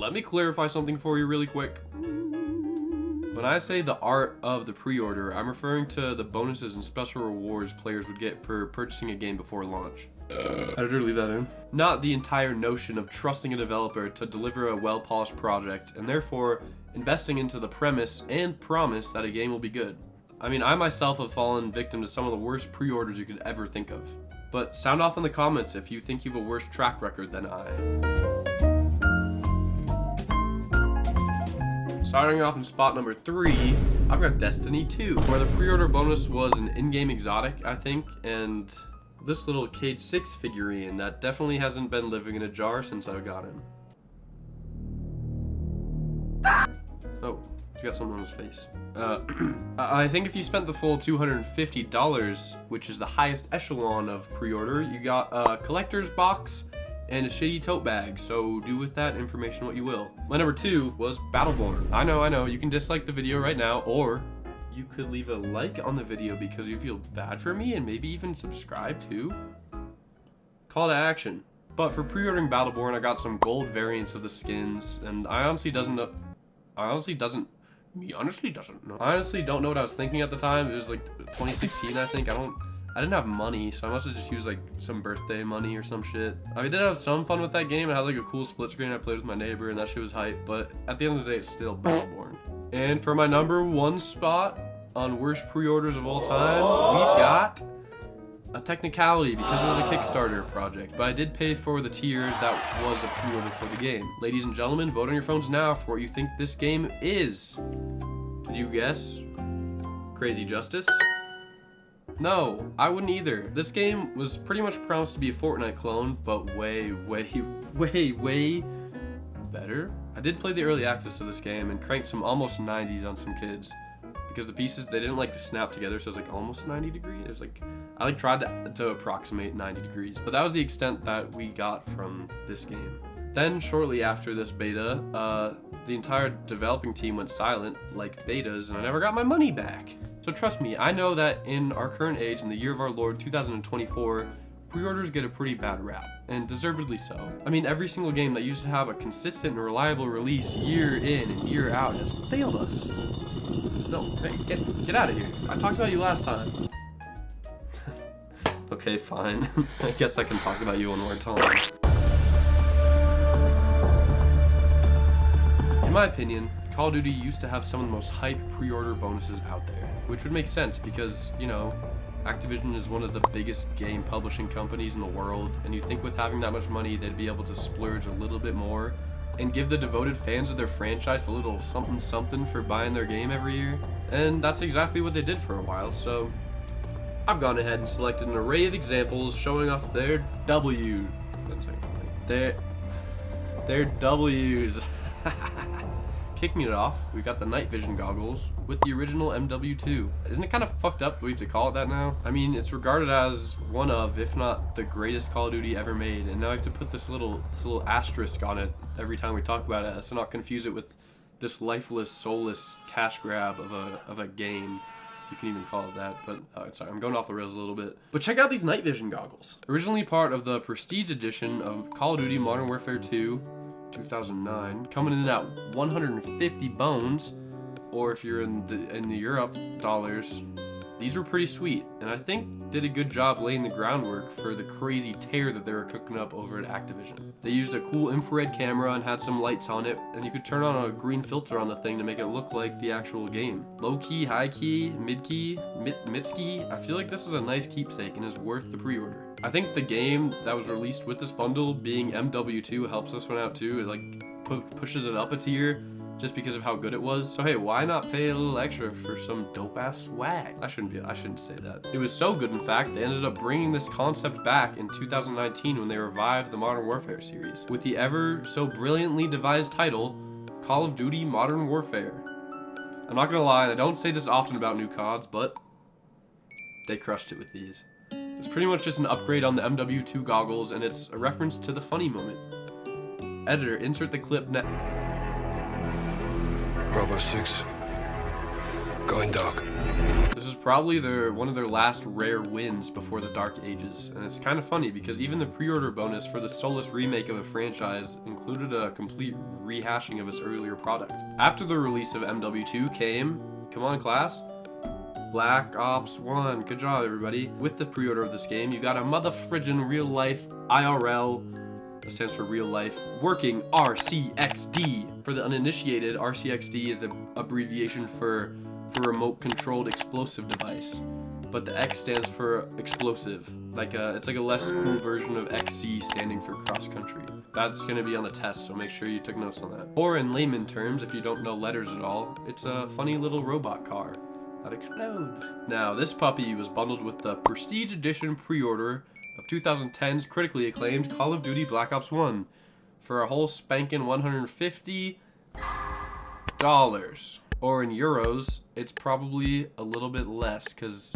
let me clarify something for you really quick. When I say the art of the pre-order, I'm referring to the bonuses and special rewards players would get for purchasing a game before launch. How did I leave that in? Not the entire notion of trusting a developer to deliver a well-polished project, and therefore investing into the premise and promise that a game will be good. I mean, I myself have fallen victim to some of the worst pre-orders you could ever think of. But sound off in the comments if you think you have a worse track record than I. Starting off in spot number 3, I've got Destiny 2, where the pre-order bonus was an in-game exotic, I think, and this little Cade 6 figurine that definitely hasn't been living in a jar since I got him. Oh, he got something on his face. I think if you spent the full $250, which is the highest echelon of pre-order, you got a collector's box and a shitty tote bag, so do with that information what you will. My number 2 was Battleborn. I know, you can dislike the video right now, or you could leave a like on the video because you feel bad for me and maybe even subscribe too. Call to action. But for pre-ordering Battleborn, I got some gold variants of the skins, and I honestly don't know what I was thinking at the time. It was like 2016, I think. I didn't have money, so I must have just used like some birthday money or some shit. I did have some fun with that game. I had like a cool split screen I played with my neighbor, and that shit was hype, but at the end of the day, it's still Battleborn. And for my number 1 spot on worst pre-orders of all time, we've got a technicality because it was a Kickstarter project, but I did pay for the tier that was a pre-order for the game. Ladies and gentlemen, vote on your phones now for what you think this game is. Did you guess? Crazy Justice? No, I wouldn't either. This game was pretty much promised to be a Fortnite clone, but way better. I did play the early access to this game and cranked some almost 90s on some kids because the pieces, they didn't like to snap together, so it was like almost 90 degrees. It was like, I like tried to approximate 90 degrees, but that was the extent that we got from this game. Then shortly after this beta, the entire developing team went silent like betas, and I never got my money back. So trust me, I know that in our current age, in the year of our Lord 2024, pre-orders get a pretty bad rap, and deservedly so. I mean, every single game that used to have a consistent and reliable release year in and year out has failed us. No, hey, get out of here. I talked about you last time. Okay, fine. I guess I can talk about you one more time. In my opinion, Call of Duty used to have some of the most hype pre-order bonuses out there, which would make sense because, you know, Activision is one of the biggest game publishing companies in the world, and you think with having that much money, they'd be able to splurge a little bit more and give the devoted fans of their franchise a little something for buying their game every year. And that's exactly what they did for a while, so I've gone ahead and selected an array of examples showing off their W's. Their W's. Kicking it off, we got the night vision goggles with the original MW2. Isn't it kind of fucked up we have to call it that now? I mean, it's regarded as one of, if not the greatest Call of Duty ever made, and now I have to put this little asterisk on it every time we talk about it, so not confuse it with this lifeless, soulless cash grab of a game, if you can even call it that. But sorry, I'm going off the rails a little bit. But check out these night vision goggles. Originally part of the Prestige edition of Call of Duty Modern Warfare 2. 2009, coming in at 150 bones, or if you're in the Europe, dollars. These were pretty sweet, and I think did a good job laying the groundwork for the crazy tear that they were cooking up over at Activision. They used a cool infrared camera and had some lights on it, and you could turn on a green filter on the thing to make it look like the actual game. Low key, high key, mid key, mid ski. I feel like this is a nice keepsake and is worth the pre-order. I think the game that was released with this bundle, being MW2, helps this one out too. It like pushes it up a tier just because of how good it was. So hey, why not pay a little extra for some dope ass swag? I shouldn't say that. It was so good, in fact, they ended up bringing this concept back in 2019 when they revived the Modern Warfare series with the ever so brilliantly devised title, Call of Duty Modern Warfare. I'm not gonna lie, and I don't say this often about new CODs, but they crushed it with these. It's pretty much just an upgrade on the MW2 goggles, and it's a reference to the funny moment. Editor, insert the clip now. Bravo 6. Going dark. This is probably one of their last rare wins before the Dark Ages, and it's kind of funny because even the pre-order bonus for the soulless remake of a franchise included a complete rehashing of its earlier product. After the release of MW2 came, come on class, Black Ops 1. Good job, everybody. With the pre-order of this game, you got a mother-friggin' real-life IRL, that stands for real life, working RCXD. For the uninitiated, RCXD is the abbreviation for remote controlled explosive device. But the X stands for explosive. It's like a less cool version of XC standing for cross country. That's gonna be on the test, so make sure you took notes on that. Or in layman terms, if you don't know letters at all, it's a funny little robot car that explodes. Now, this puppy was bundled with the Prestige Edition pre-order of 2010's critically acclaimed Call of Duty Black Ops 1 for a whole spanking $150. Or in euros, it's probably a little bit less because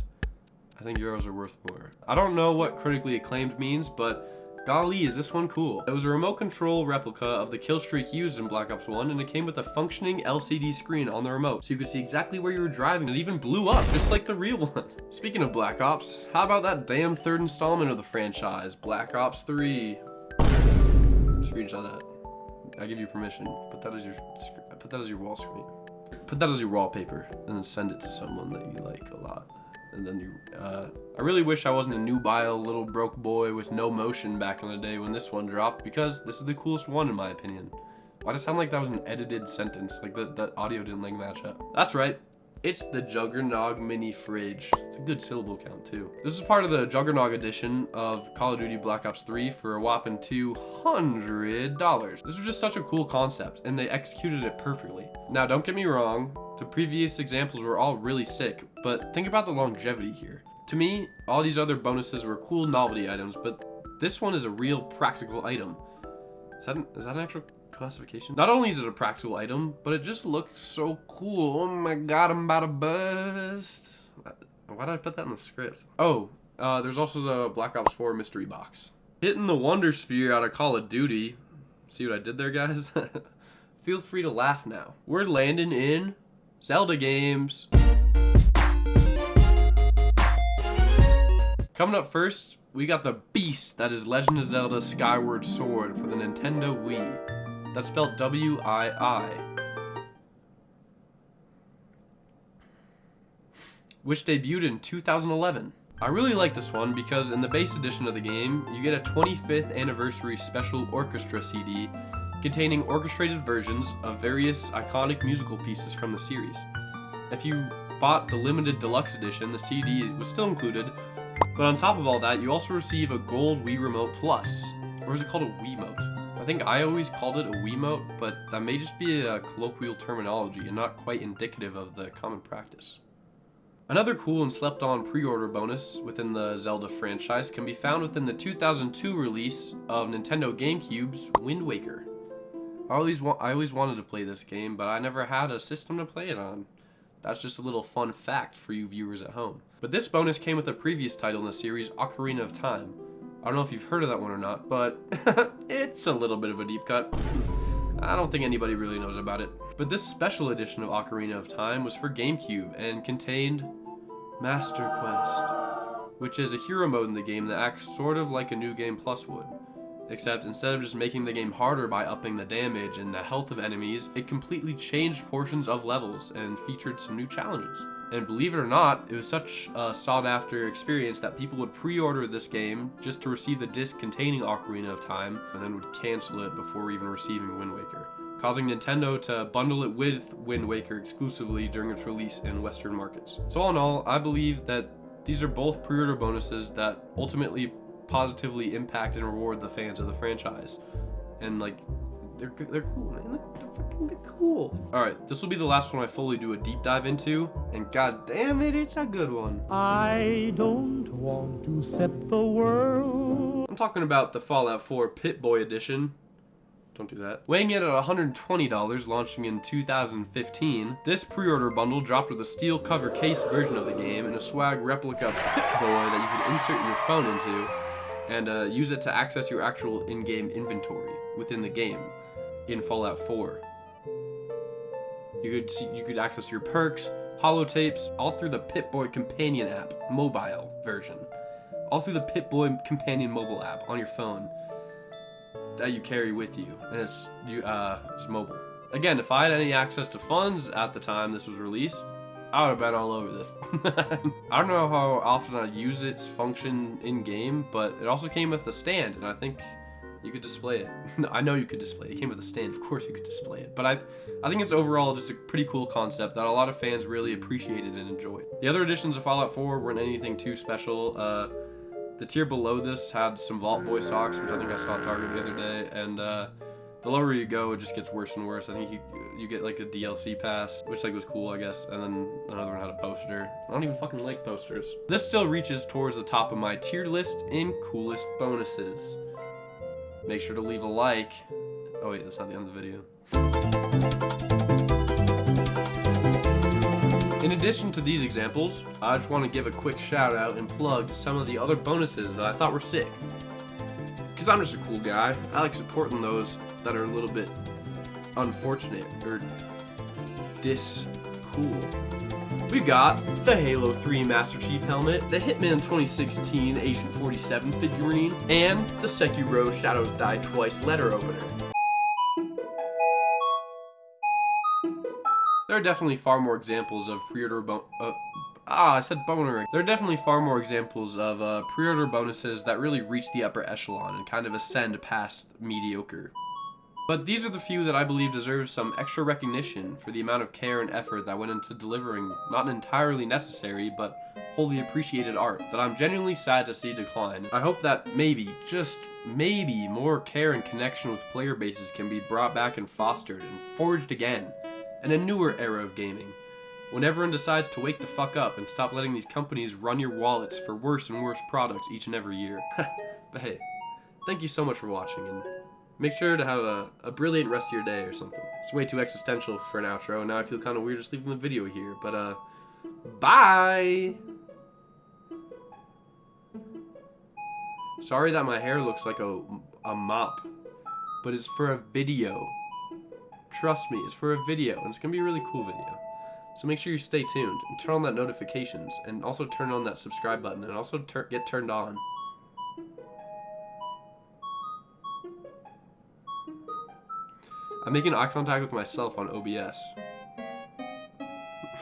I think euros are worth more. I don't know what critically acclaimed means, but golly, is this one cool. It was a remote control replica of the kill streak used in Black Ops 1, and it came with a functioning LCD screen on the remote, so you could see exactly where you were driving. It even blew up, just like the real one. Speaking of Black Ops, how about that damn third installment of the franchise, Black Ops 3? Screenshot that. I give you permission. Put that as your wall screen. Put that as your wallpaper, and then send it to someone that you like a lot. And then I really wish I wasn't a nubile little broke boy with no motion back in the day when this one dropped, because this is the coolest one in my opinion. Why does it sound like that was an edited sentence? Like that audio didn't match up. That's right. It's the Juggernog Mini Fridge. It's a good syllable count too. This is part of the Juggernog edition of Call of Duty Black Ops 3 for a whopping $200. This was just such a cool concept, and they executed it perfectly. Now, don't get me wrong, the previous examples were all really sick, but think about the longevity here. To me, all these other bonuses were cool novelty items, but this one is a real practical item. Is that an actual classification? Not only is it a practical item, but it just looks so cool. Oh my god, I'm about to bust. Why did I put that in the script? Oh, there's also the Black Ops 4 mystery box. Hitting the Wonder Sphere out of Call of Duty. See what I did there, guys? Feel free to laugh now. We're landing in Zelda games. Coming up first, we got the beast that is Legend of Zelda Skyward Sword for the Nintendo Wii. That's spelled W-I-I. Which debuted in 2011. I really like this one because in the base edition of the game, you get a 25th anniversary special orchestra CD containing orchestrated versions of various iconic musical pieces from the series. If you bought the limited deluxe edition, the CD was still included, but on top of all that, you also receive a gold Wii Remote Plus. Or is it called a Wiimote? I think I always called it a Wiimote, but that may just be a colloquial terminology and not quite indicative of the common practice. Another cool and slept-on pre-order bonus within the Zelda franchise can be found within the 2002 release of Nintendo GameCube's Wind Waker. I always wanted to play this game, but I never had a system to play it on. That's just a little fun fact for you viewers at home. But this bonus came with a previous title in the series, Ocarina of Time. I don't know if you've heard of that one or not, but it's a little bit of a deep cut. I don't think anybody really knows about it. But this special edition of Ocarina of Time was for GameCube and contained Master Quest, which is a hero mode in the game that acts sort of like a New Game Plus would. Except instead of just making the game harder by upping the damage and the health of enemies, it completely changed portions of levels and featured some new challenges. And believe it or not, it was such a sought-after experience that people would pre-order this game just to receive the disc containing Ocarina of Time, and then would cancel it before even receiving Wind Waker, causing Nintendo to bundle it with Wind Waker exclusively during its release in Western markets. So all in all, I believe that these are both pre-order bonuses that ultimately positively impact and reward the fans of the franchise. And like, they're cool, man. They're cool. Alright, this will be the last one I fully do a deep dive into, and god damn it, it's a good one. I don't want to set the world. I'm talking about the Fallout 4 Pip-Boy edition. Don't do that. Weighing in at $120, launching in 2015, this pre-order bundle dropped with a steel cover case version of the game and a swag replica Pip-Boy that you could insert your phone into and use it to access your actual in-game inventory within the game in Fallout 4. You could access your perks, holotapes, all through the Pip-Boy Companion app, mobile version. All through the Pip-Boy Companion mobile app on your phone that you carry with you, and it's mobile. Again, if I had any access to funds at the time this was released, I would have been all over this. I don't know how often I use its function in-game, but it also came with a stand, and I think you could display it. I know you could display it. It came with a stand, of course you could display it. But I think it's overall just a pretty cool concept that a lot of fans really appreciated and enjoyed. The other editions of Fallout 4 weren't anything too special. The tier below this had some Vault Boy socks, which I think I saw at Target the other day, and the lower you go, it just gets worse and worse. I think you get like a DLC pass, which like was cool, I guess, and then another one had a poster. I don't even fucking like posters. This still reaches towards the top of my tier list in coolest bonuses. Make sure to leave a like. Oh wait, that's not the end of the video. In addition to these examples, I just want to give a quick shout out and plug to some of the other bonuses that I thought were sick. Because I'm just a cool guy. I like supporting those that are a little bit unfortunate or dis-cool. We've got the Halo 3 Master Chief helmet, the Hitman 2016 Agent 47 figurine, and the Sekiro Shadows Die Twice letter opener. There are definitely far more examples of pre-order There are definitely far more examples of pre-order bonuses that really reach the upper echelon and kind of ascend past mediocre. But these are the few that I believe deserve some extra recognition for the amount of care and effort that went into delivering not an entirely necessary, but wholly appreciated art that I'm genuinely sad to see decline. I hope that maybe, just maybe, more care and connection with player bases can be brought back and fostered and forged again in a newer era of gaming, when everyone decides to wake the fuck up and stop letting these companies run your wallets for worse and worse products each and every year. But hey, thank you so much for watching, and make sure to have a brilliant rest of your day or something. It's way too existential for an outro, and now I feel kind of weird just leaving the video here, but bye! Sorry that my hair looks like a mop, but it's for a video. Trust me, it's for a video, and it's gonna be a really cool video. So make sure you stay tuned, and turn on that notifications, and also turn on that subscribe button, and also get turned on. I'm making eye contact with myself on OBS.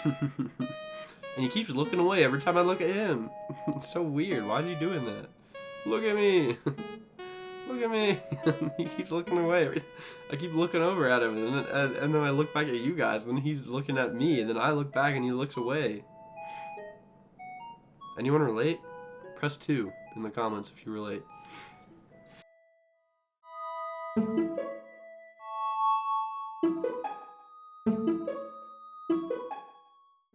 And he keeps looking away every time I look at him. It's so weird. Why is he doing that? Look at me. Look at me. He keeps looking away. I keep looking over at him, and then I look back at you guys, and then he's looking at me, and then I look back and he looks away. Anyone relate? Press 2 in the comments if you relate.